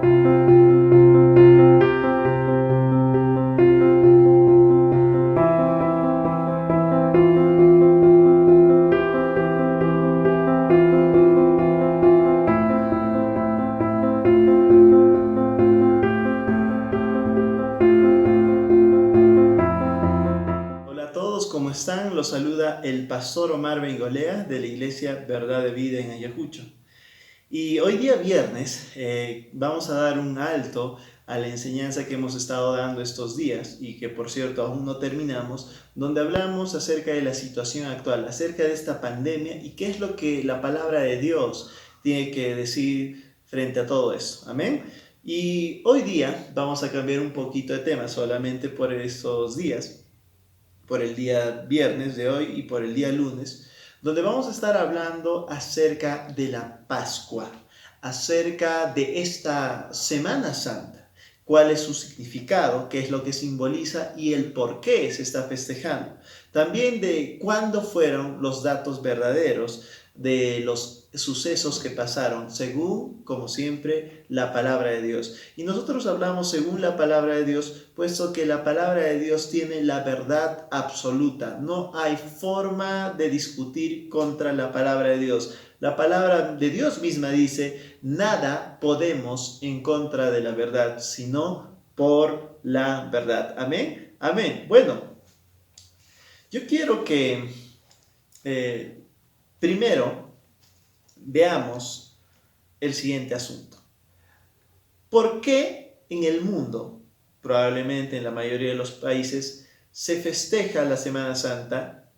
Hola a todos, ¿cómo están? Los saluda el pastor Omar Bengolea de la Iglesia Verdad de Vida en Ayacucho. Y hoy día viernes vamos a dar un alto a la enseñanza que hemos estado dando estos días y que por cierto aún no terminamos, donde hablamos acerca de la situación actual, acerca de esta pandemia y qué es lo que la palabra de Dios tiene que decir frente a todo eso. Amén. Y hoy día vamos a cambiar un poquito de tema solamente por estos días, por el día viernes de hoy y por el día lunes, donde vamos a estar hablando acerca de la Pascua, acerca de esta Semana Santa, cuál es su significado, qué es lo que simboliza y el por qué se está festejando. También de cuándo fueron los datos verdaderos de los sucesos que pasaron según, como siempre, la palabra de Dios. Y nosotros hablamos según la palabra de Dios, puesto que la palabra de Dios tiene la verdad absoluta. No hay forma de discutir contra la palabra de Dios. La palabra de Dios misma dice, nada podemos en contra de la verdad, sino por la verdad. Amén. Amén. Bueno, yo quiero que primero veamos el siguiente asunto. ¿Por qué en el mundo, probablemente en la mayoría de los países, se festeja la Semana Santa?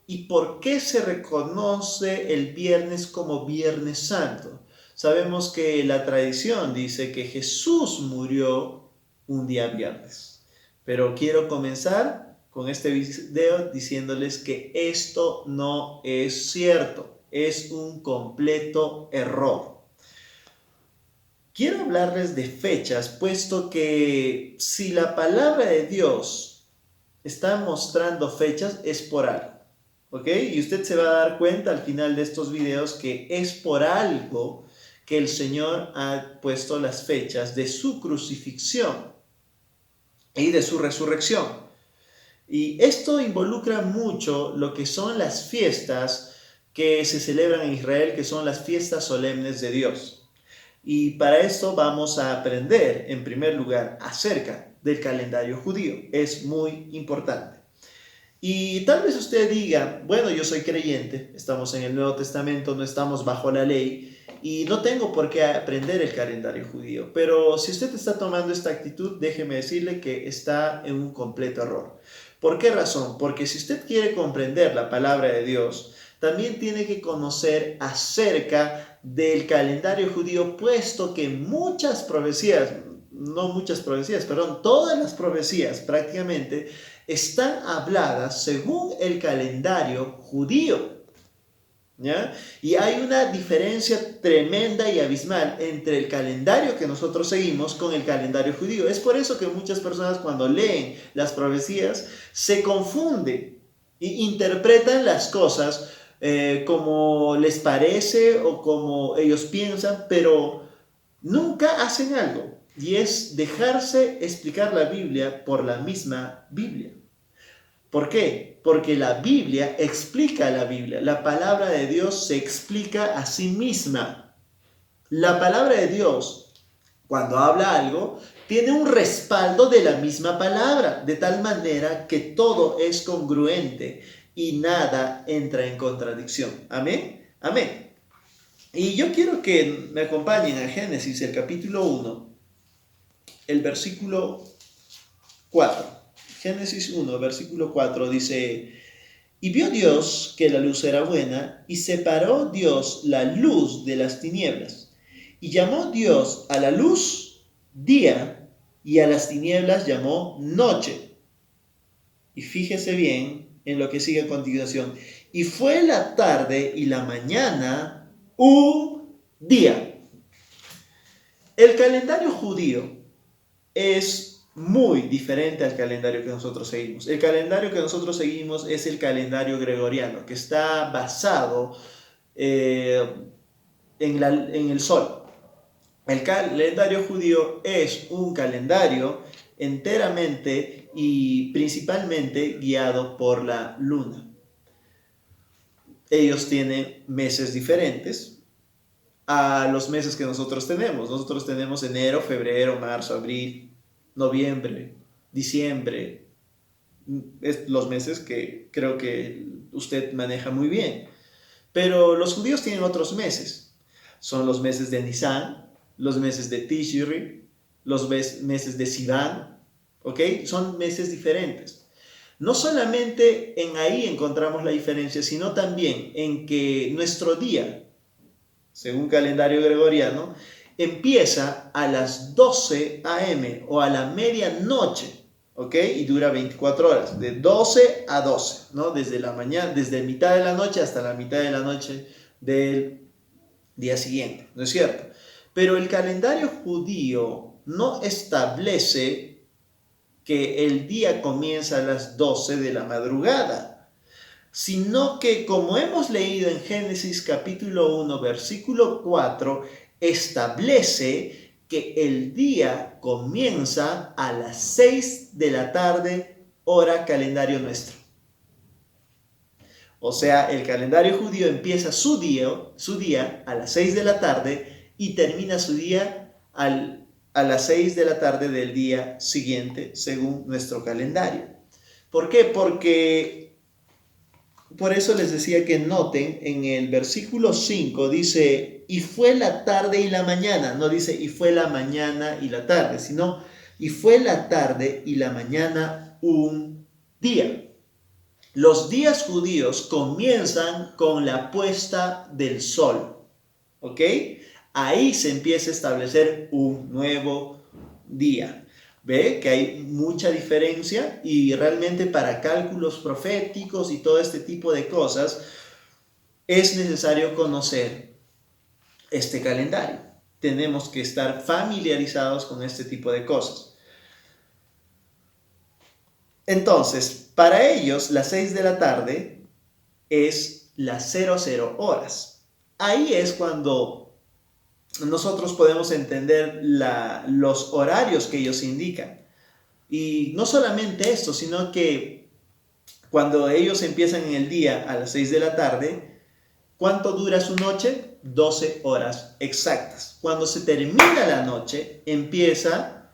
¿Y por qué se reconoce el viernes como Viernes Santo? Sabemos que la tradición dice que Jesús murió un día viernes. Pero quiero comenzar con este video diciéndoles que esto no es cierto. Es un completo error. Quiero hablarles de fechas, puesto que si la palabra de Dios está mostrando fechas, es por algo. ¿Ok? Y usted se va a dar cuenta al final de estos videos que es por algo que el Señor ha puesto las fechas de su crucifixión y de su resurrección. Y esto involucra mucho lo que son las fiestas que se celebran en Israel, que son las fiestas solemnes de Dios. Y para esto vamos a aprender, en primer lugar, acerca del calendario judío. Es muy importante. Y tal vez usted diga, bueno, yo soy creyente, estamos en el Nuevo Testamento, no estamos bajo la ley y no tengo por qué aprender el calendario judío. Pero si usted está tomando esta actitud, déjeme decirle que está en un completo error. ¿Por qué razón? Porque si usted quiere comprender la palabra de Dios, también tiene que conocer acerca del calendario judío, puesto que todas las profecías prácticamente están habladas según el calendario judío. ¿Ya? Y hay una diferencia tremenda y abismal entre el calendario que nosotros seguimos con el calendario judío. Es por eso que muchas personas cuando leen las profecías se confunden e interpretan las cosas como les parece o como ellos piensan, pero nunca hacen algo, y es dejarse explicar la Biblia por la misma Biblia. ¿Por qué? Porque la Biblia explica la Biblia. La palabra de Dios se explica a sí misma. La palabra de Dios, cuando habla algo, tiene un respaldo de la misma palabra, de tal manera que todo es congruente y nada entra en contradicción. Amén. Amén. Y yo quiero que me acompañen a Génesis, el capítulo 1, el versículo 4. Génesis 1, versículo 4 dice, y vio Dios que la luz era buena, y separó Dios la luz de las tinieblas. Y llamó Dios a la luz día, y a las tinieblas llamó noche. Y fíjese bien en lo que sigue a continuación. Y fue la tarde y la mañana un día. El calendario judío es muy diferente al calendario que nosotros seguimos. El calendario que nosotros seguimos es el calendario gregoriano, que está basado en el sol. El calendario judío es un calendario enteramente y principalmente guiado por la luna. Ellos tienen meses diferentes a los meses que nosotros tenemos. Nosotros tenemos enero, febrero, marzo, abril, noviembre, diciembre. Es los meses que creo que usted maneja muy bien. Pero los judíos tienen otros meses. Son los meses de Nisan, los meses de Tishri, los meses de Sivan, ¿ok? Son meses diferentes. No solamente en ahí encontramos la diferencia, sino también en que nuestro día, según calendario gregoriano, empieza a las 12 a.m. o a la medianoche, ¿ok? Y dura 24 horas, de 12 a 12, ¿no? Desde la mañana, desde mitad de la noche hasta la mitad de la noche del día siguiente, ¿no es cierto? Pero el calendario judío no establece que el día comienza a las 12 de la madrugada, sino que, como hemos leído en Génesis capítulo 1, versículo 4, establece que el día comienza a las 6 de la tarde, hora calendario nuestro. O sea, el calendario judío empieza su día a las 6 de la tarde y termina su día a las 6 de la tarde del día siguiente, según nuestro calendario. ¿Por qué? Porque por eso les decía que noten en el versículo 5 dice, y fue la tarde y la mañana, no dice y fue la mañana y la tarde, sino y fue la tarde y la mañana un día. Los días judíos comienzan con la puesta del sol, ¿ok? Ahí se empieza a establecer un nuevo día. Ve que hay mucha diferencia y realmente para cálculos proféticos y todo este tipo de cosas es necesario conocer este calendario. Tenemos que estar familiarizados con este tipo de cosas. Entonces, para ellos, las 6 de la tarde es las 00 horas. Ahí es cuando nosotros podemos entender los horarios que ellos indican. Y no solamente esto, sino que cuando ellos empiezan en el día a las 6 de la tarde, ¿cuánto dura su noche? 12 horas exactas. Cuando se termina la noche, empieza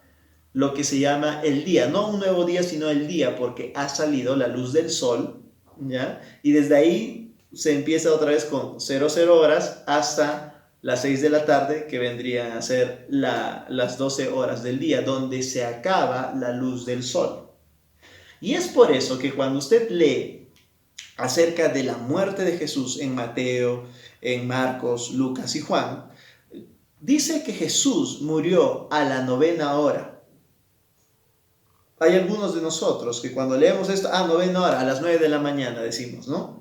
lo que se llama el día, no un nuevo día, sino el día, porque ha salido la luz del sol, ¿ya? Y desde ahí se empieza otra vez con 00 horas hasta las 6 de la tarde, que vendrían a ser las 12 horas del día, donde se acaba la luz del sol. Y es por eso que cuando usted lee acerca de la muerte de Jesús en Mateo, en Marcos, Lucas y Juan, dice que Jesús murió a la 9ª hora. Hay algunos de nosotros que cuando leemos esto, 9ª hora, a las 9 de la mañana decimos, ¿no?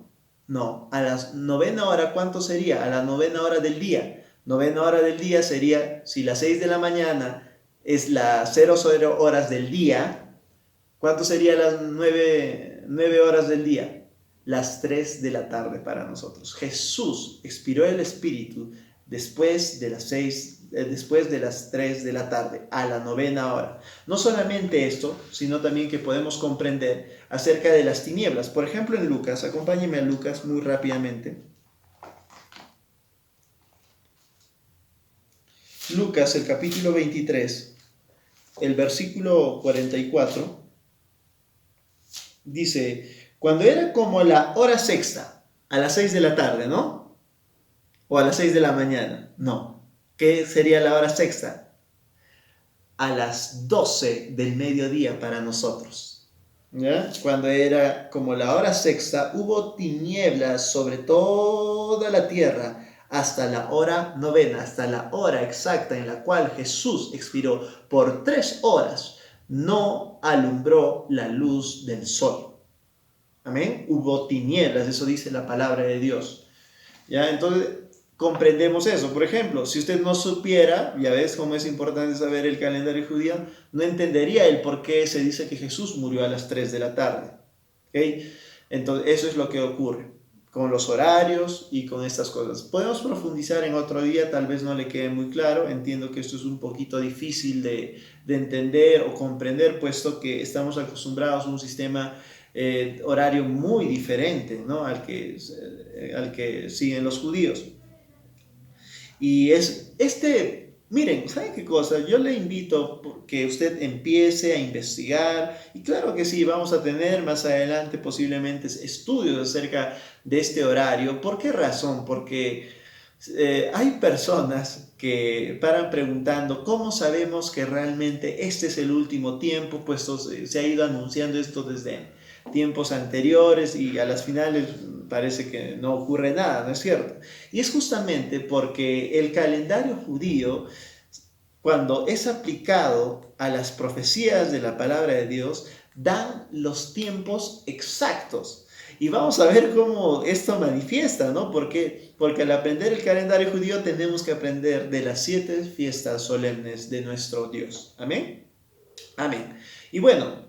No, a las 9ª hora, ¿cuánto sería? A la 9ª hora del día. 9ª hora del día sería, si las 6 de la mañana es las 00 horas del día, ¿cuánto sería las 9 horas del día? Las 3 de la tarde para nosotros. Jesús expiró el Espíritu después de las 3 de la tarde, a la 9ª hora. No solamente esto, sino también que podemos comprender acerca de las tinieblas. Por ejemplo, en Lucas, acompáñenme a Lucas muy rápidamente. Lucas, el capítulo 23, el versículo 44, dice, cuando era como la hora sexta, a las 6 de la tarde, ¿no? O a las 6 de la mañana, no. ¿Qué sería la hora sexta? A las 12 del mediodía para nosotros. ¿Ya? Cuando era como la hora sexta, hubo tinieblas sobre toda la tierra hasta la hora 9ª, hasta la hora exacta en la cual Jesús expiró. Por 3 horas no alumbró la luz del sol. Amén. Hubo tinieblas, eso dice la palabra de Dios. ¿Ya? Entonces comprendemos eso. Por ejemplo, si usted no supiera, ya ves cómo es importante saber el calendario judío, no entendería el por qué se dice que Jesús murió a las 3 de la tarde. ¿Okay? Entonces, eso es lo que ocurre. con los horarios y con estas cosas. Podemos profundizar en otro día, tal vez no le quede muy claro. Entiendo que esto es un poquito difícil de entender o comprender, puesto que estamos acostumbrados a un sistema horario muy diferente, ¿no?, al que siguen los judíos. Y miren, ¿saben qué cosa? Yo le invito que usted empiece a investigar, y claro que sí, vamos a tener más adelante posiblemente estudios acerca de este horario. ¿Por qué razón? Porque hay personas que paran preguntando cómo sabemos que realmente este es el último tiempo, puesto se ha ido anunciando esto desde tiempos anteriores y a las finales parece que no ocurre nada, ¿no es cierto? Y es justamente porque el calendario judío, cuando es aplicado a las profecías de la palabra de Dios, dan los tiempos exactos. Y vamos a ver cómo esto manifiesta, ¿no? Porque al aprender el calendario judío tenemos que aprender de las 7 fiestas solemnes de nuestro Dios. ¿Amén? Amén. Y bueno,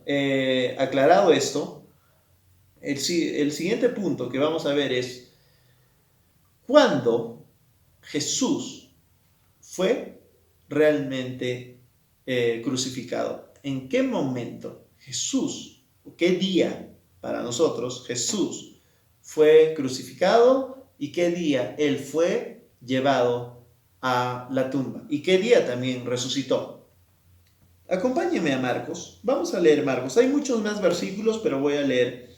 aclarado esto, el siguiente punto que vamos a ver es cuándo Jesús fue realmente crucificado. ¿En qué momento Jesús, qué día para nosotros Jesús fue crucificado y qué día Él fue llevado a la tumba y qué día también resucitó? Acompáñeme a Marcos. Vamos a leer Marcos. Hay muchos más versículos, pero voy a leer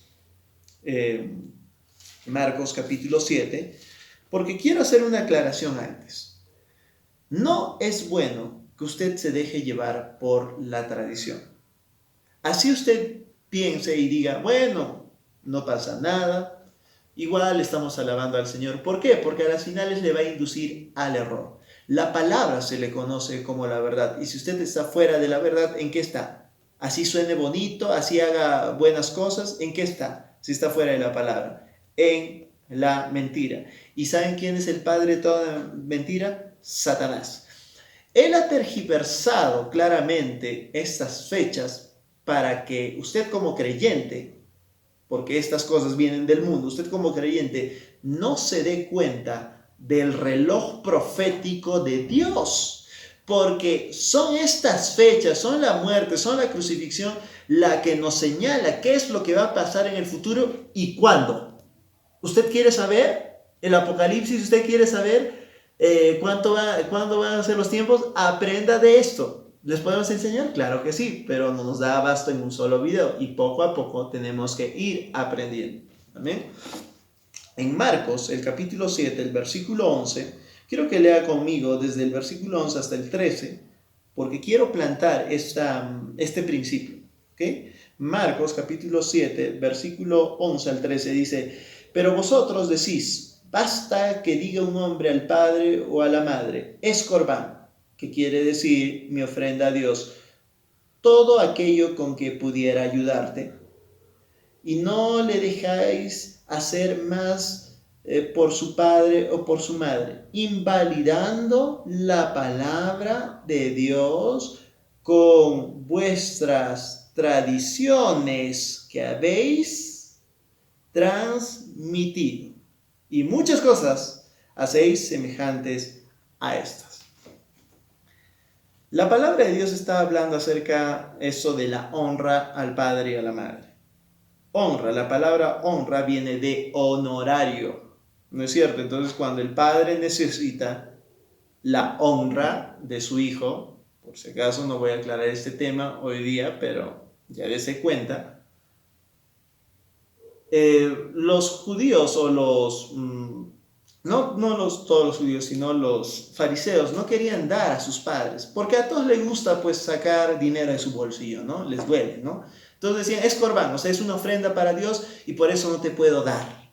Marcos capítulo 7, porque quiero hacer una aclaración antes. No es bueno que usted se deje llevar por la tradición. Así usted piense y diga, bueno, no pasa nada, igual estamos alabando al Señor. ¿Por qué? Porque a las finales le va a inducir al error. La palabra se le conoce como la verdad, y si usted está fuera de la verdad, ¿en qué está? Así suene bonito, así haga buenas cosas, ¿en qué está? Si está fuera de la palabra, en la mentira. ¿Y saben quién es el padre de toda mentira? Satanás. Él ha tergiversado claramente estas fechas para que usted como creyente, porque estas cosas vienen del mundo, usted como creyente no se dé cuenta del reloj profético de Dios, porque son estas fechas, son la muerte, son la crucifixión, la que nos señala qué es lo que va a pasar en el futuro y cuándo. ¿Usted quiere saber el Apocalipsis? ¿Usted quiere saber cuándo van a ser los tiempos? Aprenda de esto. ¿Les podemos enseñar? Claro que sí, pero no nos da abasto en un solo video y poco a poco tenemos que ir aprendiendo. ¿Amén? En Marcos, el capítulo 7, el versículo 11, quiero que lea conmigo desde el versículo 11 hasta el 13, porque quiero plantar este principio. ¿Okay? Marcos, capítulo 7, versículo 11 al 13 dice: pero vosotros decís, basta que diga un hombre al padre o a la madre, es corbán, que quiere decir mi ofrenda a Dios, todo aquello con que pudiera ayudarte, y no le dejáis hacer más por su padre o por su madre, invalidando la palabra de Dios con vuestras tradiciones que habéis transmitido. Y muchas cosas hacéis semejantes a estas. La palabra de Dios está hablando acerca eso de la honra al padre y a la madre. Honra, la palabra honra viene de honorario, ¿no es cierto? Entonces, cuando el padre necesita la honra de su hijo, por si acaso no voy a aclarar este tema hoy día, pero ya dése cuenta, los judíos o todos los judíos, sino los fariseos no querían dar a sus padres, porque a todos les gusta pues sacar dinero de su bolsillo, ¿no? Les duele, ¿no? Entonces decían, es corbán, o sea, es una ofrenda para Dios y por eso no te puedo dar,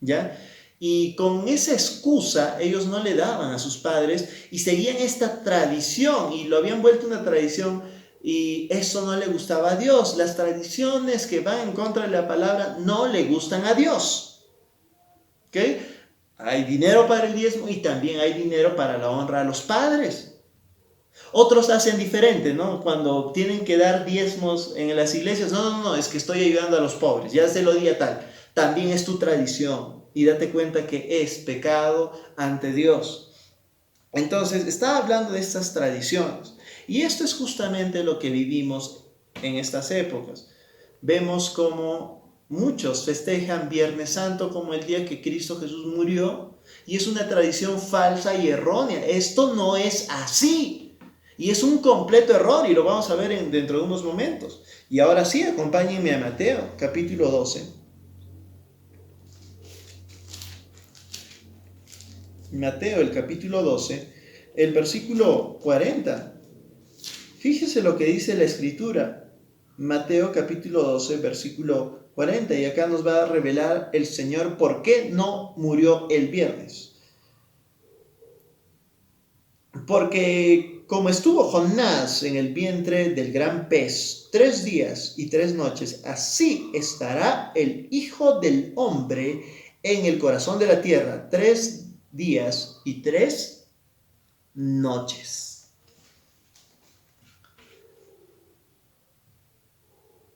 ¿ya? Y con esa excusa ellos no le daban a sus padres y seguían esta tradición y lo habían vuelto una tradición, y eso no le gustaba a Dios. Las tradiciones que van en contra de la palabra no le gustan a Dios. ¿Ok? Hay dinero para el diezmo y también hay dinero para la honra a los padres. Otros hacen diferente, ¿no? Cuando tienen que dar diezmos en las iglesias, no, es que estoy ayudando a los pobres, ya se lo di a tal. también es tu tradición. Y date cuenta que es pecado ante Dios. Entonces, está hablando de estas tradiciones. Y esto es justamente lo que vivimos en estas épocas. Vemos como muchos festejan Viernes Santo como el día que Cristo Jesús murió. Y es una tradición falsa y errónea. Esto no es así. Y es un completo error y lo vamos a ver dentro de unos momentos. Y ahora sí, acompáñenme a Mateo, capítulo 12. Mateo, el capítulo 12, el versículo 40. Fíjese lo que dice la Escritura. Mateo capítulo 12, versículo 40. Y acá nos va a revelar el Señor por qué no murió el viernes. Porque como estuvo Jonás en el vientre del gran pez 3 días y 3 noches, así estará el Hijo del Hombre en el corazón de la tierra 3 días y 3 noches.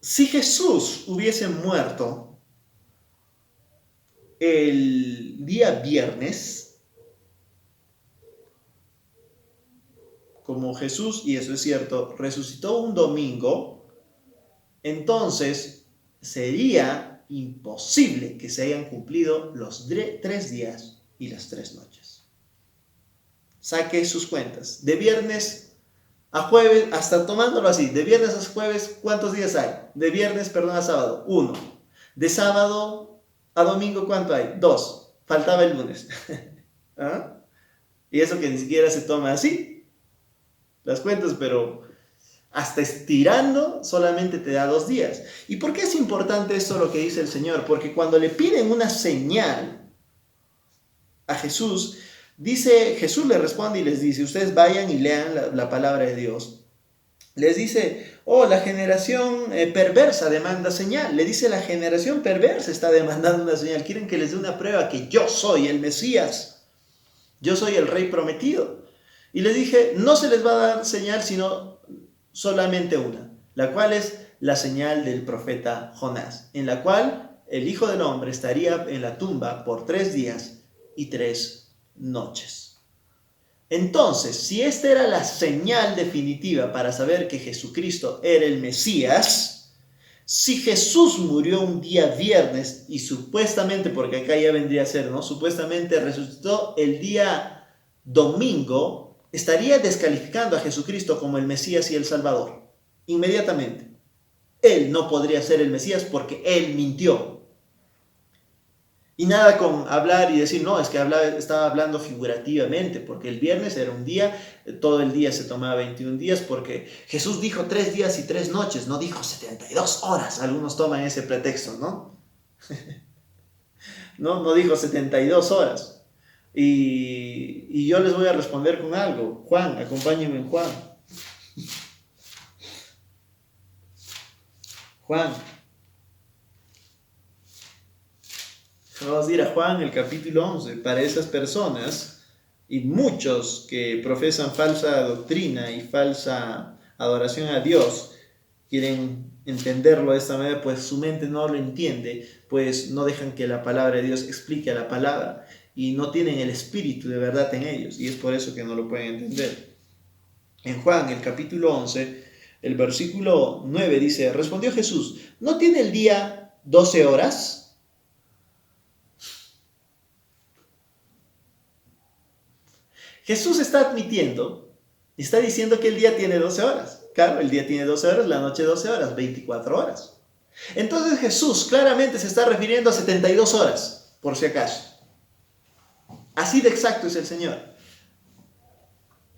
Si Jesús hubiese muerto el día viernes, como Jesús, y eso es cierto, resucitó un domingo, entonces sería imposible que se hayan cumplido los 3 días y las 3 noches. Saque sus cuentas. De viernes a jueves, hasta tomándolo así, de viernes a jueves, ¿cuántos días hay? De viernes, perdón, a sábado, 1. De sábado a domingo, ¿cuánto hay? 2. Faltaba el lunes. ¿Ah? Y eso que ni siquiera se toma así las cuentas, pero hasta estirando solamente te da 2 días. ¿Y por qué es importante esto lo que dice el Señor? Porque cuando le piden una señal a Jesús, Jesús le responde y les dice, ustedes vayan y lean la palabra de Dios. Les dice, la generación perversa demanda señal. Le dice, la generación perversa está demandando una señal. Quieren que les dé una prueba que yo soy el Mesías. Yo soy el Rey prometido. Y les dije, no se les va a dar señal, sino solamente una, la cual es la señal del profeta Jonás, en la cual el Hijo del Hombre estaría en la tumba por 3 días y 3 noches. Entonces, si esta era la señal definitiva para saber que Jesucristo era el Mesías, si Jesús murió un día viernes y supuestamente, porque acá ya vendría a ser, ¿no? Supuestamente resucitó el día domingo, estaría descalificando a Jesucristo como el Mesías y el Salvador. Inmediatamente. Él no podría ser el Mesías porque él mintió. Y nada con hablar y decir, no, es que estaba hablando figurativamente, porque el viernes era un día, todo el día se tomaba 21 días, porque Jesús dijo 3 días y 3 noches, no dijo 72 horas. Algunos toman ese pretexto, ¿no? No dijo 72 horas. Y yo les voy a responder con algo. Juan, acompáñenme en Juan. Juan. Vamos a ir a Juan, el capítulo 11. Para esas personas y muchos que profesan falsa doctrina y falsa adoración a Dios, quieren entenderlo de esta manera, pues su mente no lo entiende, pues no dejan que la palabra de Dios explique a la palabra y no tienen el espíritu de verdad en ellos, y es por eso que no lo pueden entender. En Juan, el capítulo 11, el versículo 9 dice, respondió Jesús, ¿no tiene el día 12 horas? Jesús está admitiendo, está diciendo que el día tiene 12 horas. Claro, el día tiene 12 horas, la noche 12 horas, 24 horas. Entonces Jesús claramente se está refiriendo a 72 horas, por si acaso. Así de exacto es el Señor.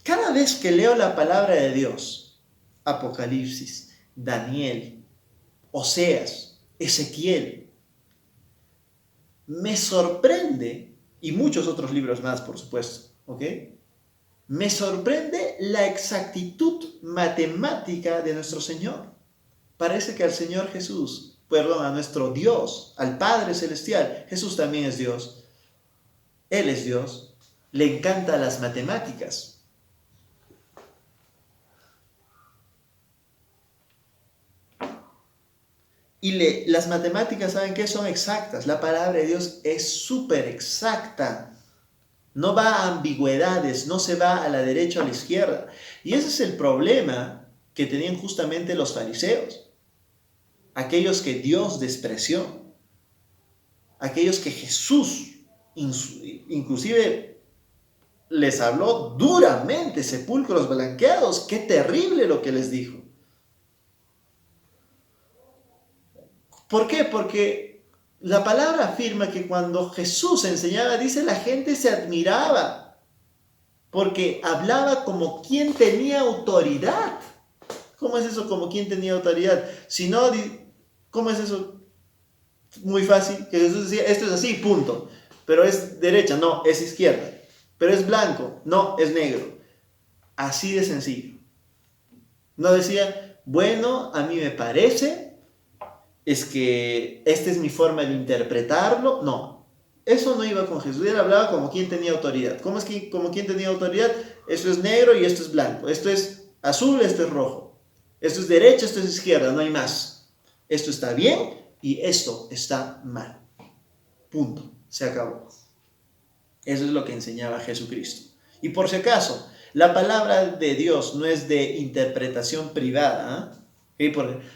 Cada vez que leo la palabra de Dios, Apocalipsis, Daniel, Oseas, Ezequiel, me sorprende, y muchos otros libros más, por supuesto, ¿ok? Me sorprende la exactitud matemática de nuestro Señor. Parece que al Señor Jesús, a nuestro Dios, al Padre Celestial, Jesús también es Dios. Él es Dios, le encantan las matemáticas. Las matemáticas, ¿saben qué? Son exactas. La palabra de Dios es súper exacta. No va a ambigüedades, no se va a la derecha o a la izquierda. Y ese es el problema que tenían justamente los fariseos. Aquellos que Dios despreció. Aquellos que Jesús inclusive les habló duramente, sepulcros blanqueados. Qué terrible lo que les dijo. ¿Por qué? Porque la palabra afirma que cuando Jesús enseñaba, dice, la gente se admiraba, porque hablaba como quien tenía autoridad. ¿Cómo es eso como quien tenía autoridad? Si no, ¿cómo es eso? Muy fácil, que Jesús decía, esto es así, punto. Pero es derecha, no, es izquierda. Pero es blanco, no, es negro. Así de sencillo. No decía, bueno, a mí me parece, es que esta es mi forma de interpretarlo. No, eso no iba con Jesús. Él hablaba como quien tenía autoridad. ¿Cómo es que como quien tenía autoridad? Esto es negro y esto es blanco. Esto es azul, esto es rojo. Esto es derecha, esto es izquierda, no hay más. Esto está bien y esto está mal. Punto. Se acabó. Eso es lo que enseñaba Jesucristo. Y por si acaso, la palabra de Dios no es de interpretación privada.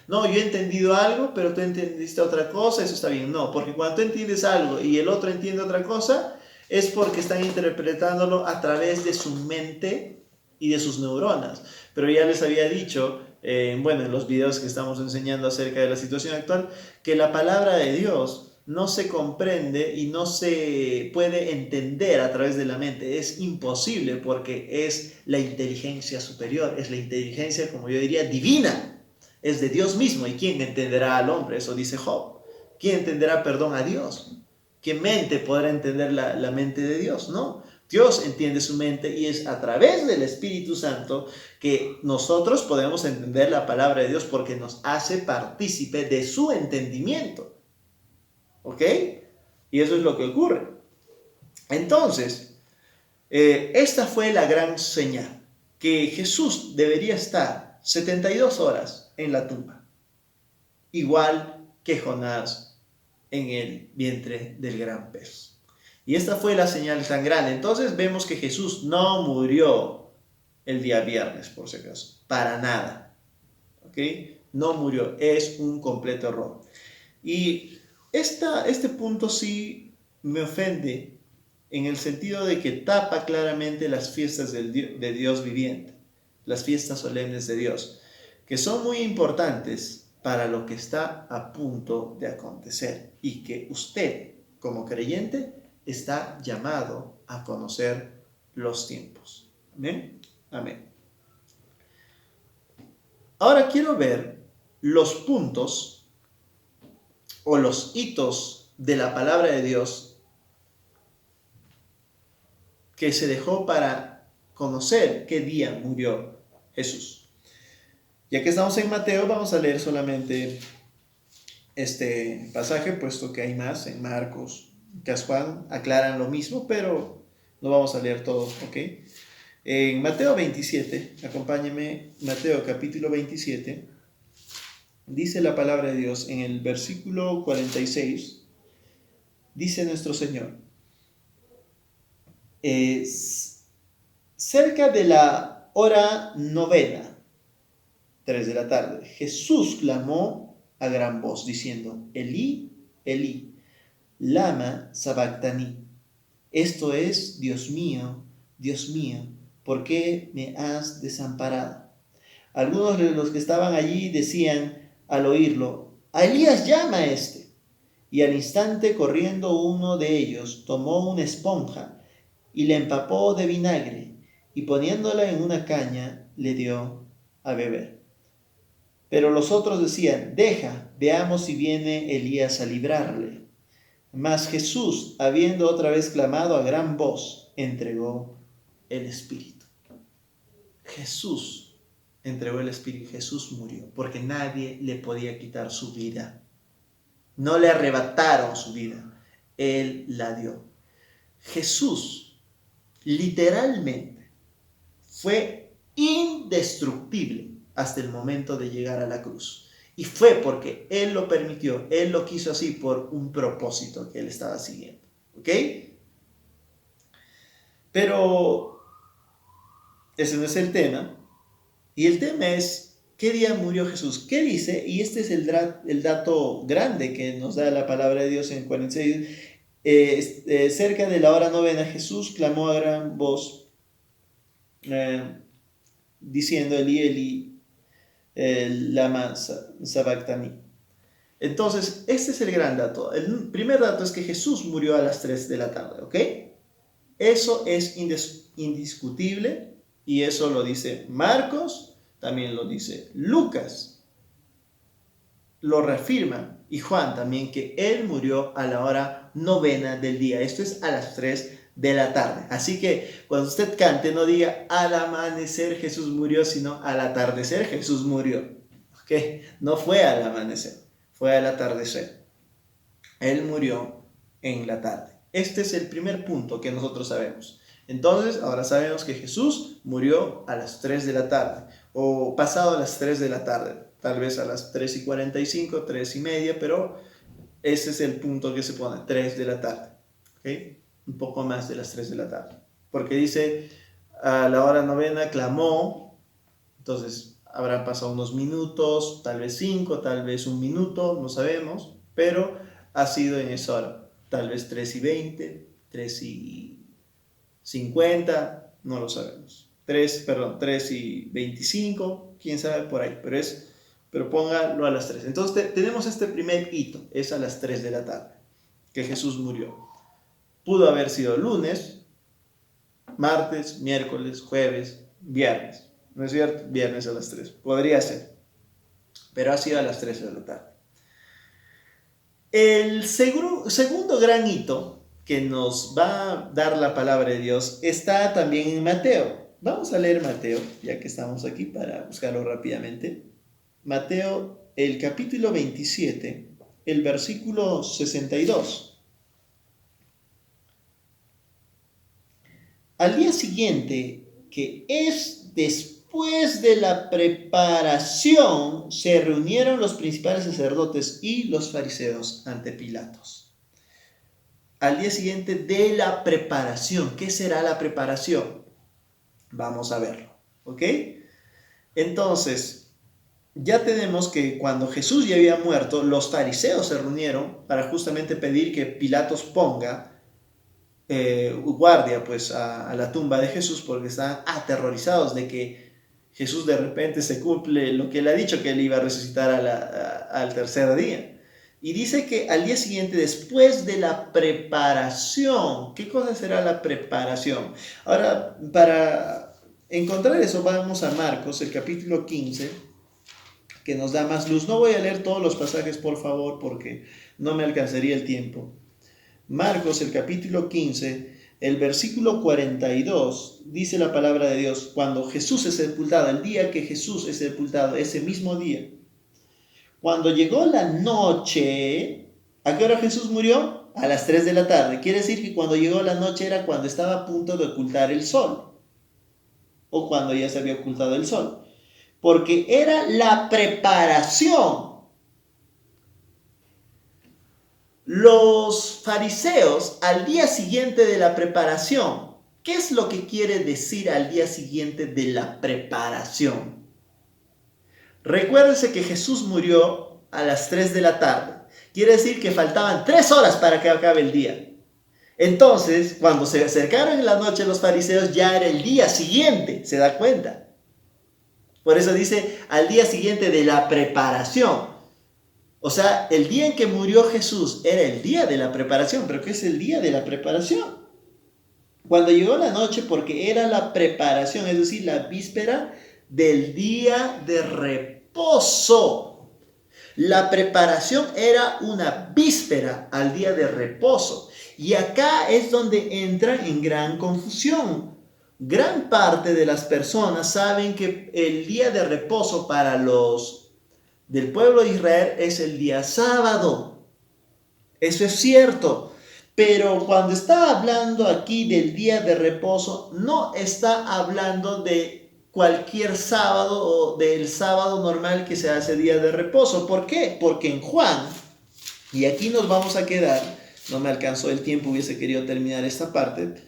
No, yo he entendido algo, pero tú entendiste otra cosa, eso está bien. No, porque cuando tú entiendes algo y el otro entiende otra cosa, es porque están interpretándolo a través de su mente y de sus neuronas. Pero ya les había dicho, en los videos que estamos enseñando acerca de la situación actual, que la palabra de Dios no se comprende y no se puede entender a través de la mente. Es imposible porque es la inteligencia superior, es la inteligencia, como yo diría, divina. Es de Dios mismo. ¿Y quién entenderá al hombre? Eso dice Job. ¿Quién entenderá perdón a Dios? ¿Qué mente podrá entender la mente de Dios? No. Dios entiende su mente y es a través del Espíritu Santo que nosotros podemos entender la palabra de Dios porque nos hace partícipe de su entendimiento. ¿Ok? Y eso es lo que ocurre. Entonces, esta fue la gran señal, que Jesús debería estar 72 horas en la tumba, igual que Jonás en el vientre del gran pez. Y esta fue la señal tan grande. Entonces vemos que Jesús no murió el día viernes, por si acaso, para nada. ¿Ok? No murió, es un completo error. Y este punto sí me ofende en el sentido de que tapa claramente las fiestas de Dios viviente, las fiestas solemnes de Dios, que son muy importantes para lo que está a punto de acontecer y que usted, como creyente, está llamado a conocer los tiempos. Amén. Amén. Ahora quiero ver los puntos o los hitos de la palabra de Dios que se dejó para conocer qué día murió Jesús. Ya que estamos en Mateo, vamos a leer solamente este pasaje, puesto que hay más en Marcos, que Juan aclaran lo mismo, pero no vamos a leer todo, ¿ok? En Mateo 27, acompáñenme, Mateo capítulo 27, dice la palabra de Dios en el versículo 46, dice nuestro Señor, cerca de la hora novena, 3 de la tarde, Jesús clamó a gran voz diciendo, Elí, Elí, lama sabactani. Esto es, Dios mío, ¿por qué me has desamparado? Algunos de los que estaban allí decían al oírlo, a Elías llama a este. Y al instante corriendo uno de ellos tomó una esponja y la empapó de vinagre y poniéndola en una caña le dio a beber. Pero los otros decían, deja, veamos si viene Elías a librarle. Mas Jesús, habiendo otra vez clamado a gran voz, entregó el Espíritu. Jesús entregó el Espíritu, Jesús murió, porque nadie le podía quitar su vida. No le arrebataron su vida, Él la dio. Jesús, literalmente, fue indestructible hasta el momento de llegar a la cruz. Y fue porque Él lo permitió, Él lo quiso así por un propósito que Él estaba siguiendo. ¿Ok? Pero ese no es el tema. Y el tema es, ¿qué día murió Jesús? ¿Qué dice? Y este es el dato grande que nos da la palabra de Dios en 46. Cerca de la hora novena, Jesús clamó a gran voz, diciendo, Eli, Eli, lama sabactani. Entonces, este es el gran dato. El primer dato es que Jesús murió a las 3 de la tarde, ¿ok? Eso es indiscutible y eso lo dice Marcos, también lo dice Lucas, lo reafirma, y Juan también, que Él murió a la hora novena del día. Esto es a las 3 de la tarde. Así que cuando usted cante, no diga al amanecer Jesús murió, sino al atardecer Jesús murió. ¿Ok? No fue al amanecer, fue al atardecer. Él murió en la tarde. Este es el primer punto que nosotros sabemos. Entonces, ahora sabemos que Jesús murió a las 3 de la tarde, o pasado a las 3 de la tarde, tal vez a las 3:45, 3:30, pero ese es el punto que se pone, 3 de la tarde. ¿Okay? Un poco más de las 3 de la tarde. Porque dice, a la hora novena clamó, entonces habrán pasado unos minutos, tal vez 5, tal vez 1 minuto, no sabemos, pero ha sido en esa hora, tal vez 3:20, 3:50, no lo sabemos. 3:25, quién sabe por ahí, pero póngalo a las 3. Entonces tenemos este primer hito, es a las 3 de la tarde, que Jesús murió. Pudo haber sido lunes, martes, miércoles, jueves, viernes. ¿No es cierto? Viernes a las 3. Podría ser, pero ha sido a las 3 de la tarde. El segundo gran hito que nos va a dar la palabra de Dios está también en Mateo. Vamos a leer Mateo, ya que estamos aquí, para buscarlo rápidamente. Mateo, el capítulo 27, el versículo 62. Al día siguiente, que es después de la preparación, se reunieron los principales sacerdotes y los fariseos ante Pilatos. Al día siguiente de la preparación. ¿Qué será la preparación? Vamos a verlo, ¿ok? Entonces, ya tenemos que cuando Jesús ya había muerto, los fariseos se reunieron para justamente pedir que Pilatos ponga guardia pues a la tumba de Jesús, porque estaban aterrorizados de que Jesús de repente se cumple lo que él ha dicho, que él iba a resucitar al tercer día. Y dice que al día siguiente, después de la preparación, ¿qué cosa será la preparación? Ahora, para encontrar eso, vamos a Marcos, el capítulo 15, que nos da más luz. No voy a leer todos los pasajes, por favor, porque no me alcanzaría el tiempo. Marcos, el capítulo 15, el versículo 42, dice la palabra de Dios, cuando Jesús es sepultado, el día que Jesús es sepultado, ese mismo día, cuando llegó la noche, ¿a qué hora Jesús murió? A las 3 de la tarde. Quiere decir que cuando llegó la noche era cuando estaba a punto de ocultar el sol, o cuando ya se había ocultado el sol, porque era la preparación. Los fariseos, al día siguiente de la preparación, ¿qué es lo que quiere decir al día siguiente de la preparación? Recuérdense que Jesús murió a las 3 de la tarde. Quiere decir que faltaban 3 horas para que acabe el día. Entonces, cuando se acercaron en la noche los fariseos, ya era el día siguiente, ¿se da cuenta? Por eso dice al día siguiente de la preparación. O sea, el día en que murió Jesús era el día de la preparación. ¿Pero qué es el día de la preparación? Cuando llegó la noche, porque era la preparación, es decir, la víspera del día de reposo. La preparación era una víspera al día de reposo. Y acá es donde entra en gran confusión. Gran parte de las personas saben que el día de reposo para los del pueblo de Israel es el día sábado. Eso es cierto. Pero cuando está hablando aquí del día de reposo, no está hablando de cualquier sábado o del sábado normal que se hace día de reposo. ¿Por qué? Porque en Juan, y aquí nos vamos a quedar, no me alcanzó el tiempo, hubiese querido terminar esta parte.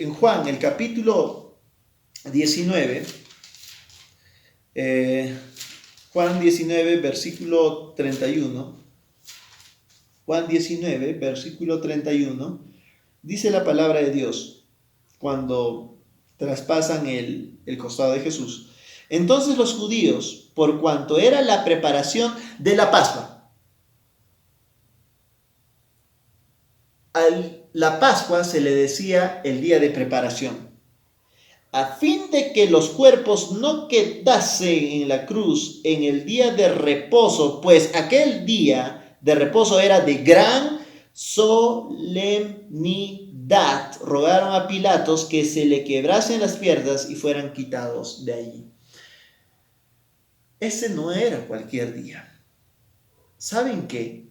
En Juan, el capítulo 19, Juan 19, versículo 31. Juan 19, versículo 31, dice la palabra de Dios, cuando traspasan el costado de Jesús. Entonces los judíos, por cuanto era la preparación de la Pascua, a la Pascua se le decía el día de preparación, a fin de que los cuerpos no quedasen en la cruz en el día de reposo, pues aquel día de reposo era de gran solemnidad. Rogaron a Pilatos que se le quebrasen las piernas y fueran quitados de allí. Ese no era cualquier día. ¿Saben qué?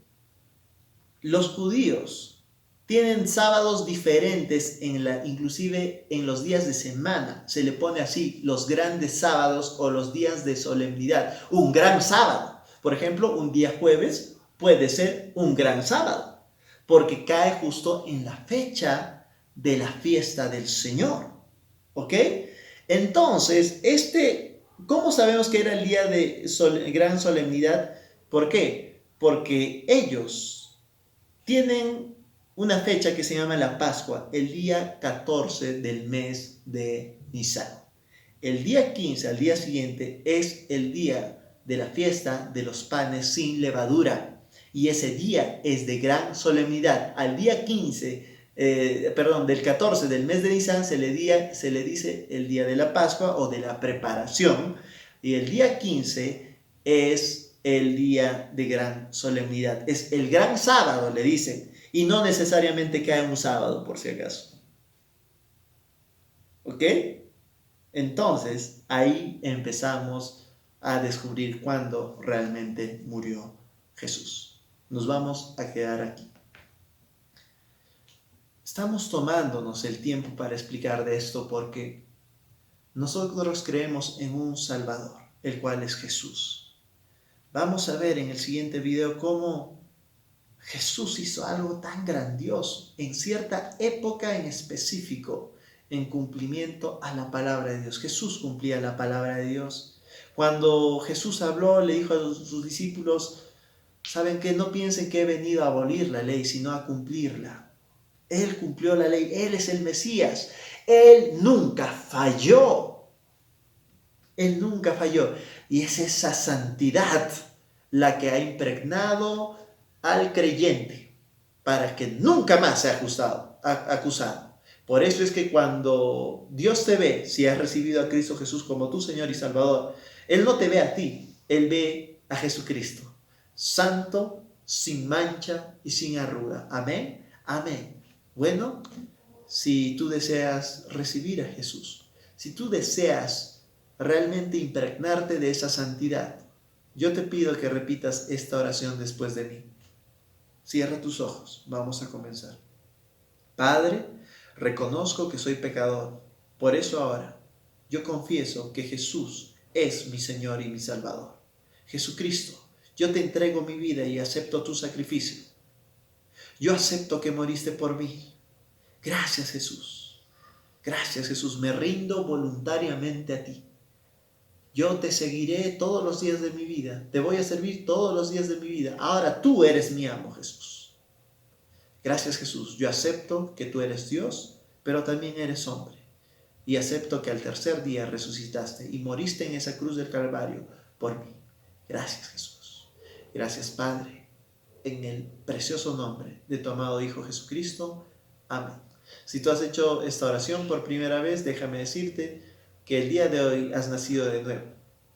Los judíos tienen sábados diferentes, inclusive en los días de semana. Se le pone así, los grandes sábados o los días de solemnidad. Un gran sábado. Por ejemplo, un día jueves puede ser un gran sábado, porque cae justo en la fecha de la fiesta del Señor. ¿Ok? Entonces, ¿cómo sabemos que era el día de gran solemnidad? ¿Por qué? Porque ellos tienen una fecha que se llama la Pascua, el día 14 del mes de Nisan. El día 15, al día siguiente, es el día de la fiesta de los panes sin levadura. Y ese día es de gran solemnidad. Al día 15, del 14 del mes de Nisan se le dice el día de la Pascua o de la preparación. Y el día 15 es el día de gran solemnidad. Es el gran sábado, le dicen. Y no necesariamente cae un sábado, por si acaso. ¿Ok? Entonces, ahí empezamos a descubrir cuándo realmente murió Jesús. Nos vamos a quedar aquí. Estamos tomándonos el tiempo para explicar de esto porque nosotros creemos en un Salvador, el cual es Jesús. Vamos a ver en el siguiente video cómo Jesús hizo algo tan grandioso en cierta época en específico, en cumplimiento a la palabra de Dios. Jesús cumplía la palabra de Dios. Cuando Jesús habló, le dijo a sus discípulos, ¿saben qué? No piensen que he venido a abolir la ley, sino a cumplirla. Él cumplió la ley, Él es el Mesías. Él nunca falló. Él nunca falló. Y es esa santidad la que ha impregnado al creyente para que nunca más sea acusado. Por eso es que cuando Dios te ve, si has recibido a Cristo Jesús como tu Señor y Salvador, Él no te ve a ti, Él ve a Jesucristo, santo, sin mancha y sin arruga. Amén, amén. Bueno, si tú deseas recibir a Jesús, si tú deseas realmente impregnarte de esa santidad, yo te pido que repitas esta oración después de mí. Cierra tus ojos, vamos a comenzar. Padre, reconozco que soy pecador, por eso ahora yo confieso que Jesús es mi Señor y mi Salvador. Jesucristo, yo te entrego mi vida y acepto tu sacrificio. Yo acepto que moriste por mí. Gracias, Jesús. Gracias, Jesús. Me rindo voluntariamente a ti. Yo te seguiré todos los días de mi vida. Te voy a servir todos los días de mi vida. Ahora tú eres mi amo, Jesús. Gracias, Jesús. Yo acepto que tú eres Dios, pero también eres hombre. Y acepto que al tercer día resucitaste y moriste en esa cruz del Calvario por mí. Gracias, Jesús. Gracias, Padre. En el precioso nombre de tu amado Hijo Jesucristo. Amén. Si tú has hecho esta oración por primera vez, déjame decirte que el día de hoy has nacido de nuevo.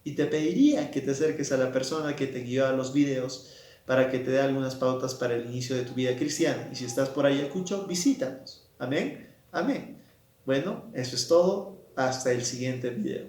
Y te pediría que te acerques a la persona que te guió a los videos para que te dé algunas pautas para el inicio de tu vida cristiana. Y si estás por ahí, escucho, visítanos. Amén. Amén. Bueno, eso es todo. Hasta el siguiente video.